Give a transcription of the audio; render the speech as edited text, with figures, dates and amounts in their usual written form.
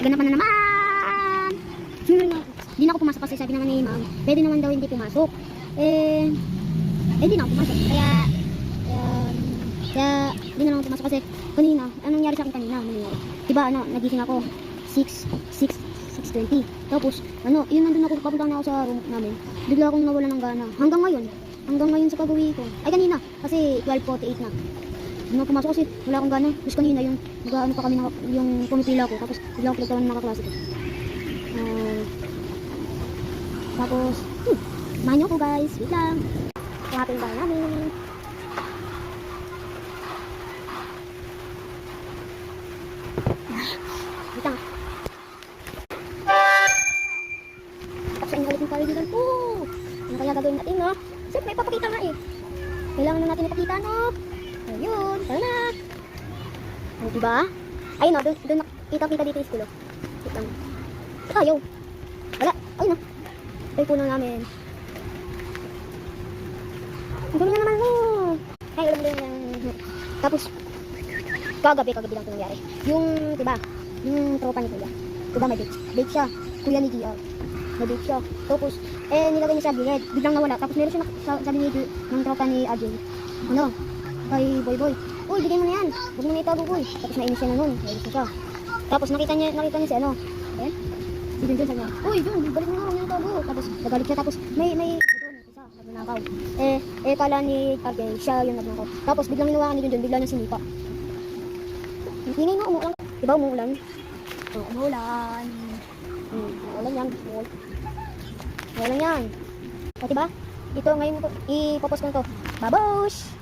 Naganapan na naman. Hindi na ako pumasok kasi sabi naman ni ma'am, pwede naman daw hindi pumasok. Hindi na ako pumasok. Kaya hindi na lang ako pumasok kasi kanina, anong nangyari sa akin kanina? Diba, nagising ako 6:20. Tapos, yun nandun ako, papunta na ako sa room namin. Bigla akong nawala ng gana. Hanggang ngayon sa pag-uwi ko. Ay, kanina, kasi 12:48 na. Hindi na pumasok kasi wala akong gana. Tapos kanina, mag-ano pa kami yung pumipila ko. Tapos, bigla ako pinagtawan ng mga kaklase ko. Tapos, samahan niyo ako guys. Wait lang. Kuhapin yung bahay namin. Wait lang. Tapos ang halit ng paligiran ko. Ano kaya gagawin natin, no? Siyempre, ipapakita nga eh. Kailangan na natin ipakita, no? Ayun, tara na. Diba? Ayun, no? Doon kita dito yung skulo. Wait lang. Ayaw. Wala. Ayun, no? Ito yung puno namin. Ang galing na naman mo. Ay, ulam yan. Tapos, kagabi lang ito nangyari. Yung, diba? Yung tropa ni Kuya. Diba may bake siya. Kuya ni GR. May bake siya. Tapos, nilagay niya sa bilid. Biglang nawala. Tapos meron siya sabi ni ng tropa ni Ajay. Kay Boy. Uy, bigay mo na yan. Huwag mo na itago, Boy. Tapos nainis siya na nun. Nainis na siya. Tapos nakita niya si si Junjun sabi niya, uy, Jun, balik mo na, huwag niya itago. Tapos nagalit siya. Tapos may isa. Nagnakaw. Kala ni Ajay, siya yung nagnakaw. Tapos biglang hinawakan ni Junjun. Bigla niya sinipa. Ingay mo, umuulan. Diba umuulan? Umuulan. Umuulan yan. Umuulan yan. O diba? Ito ngayon ipopost ko na to. Babosh!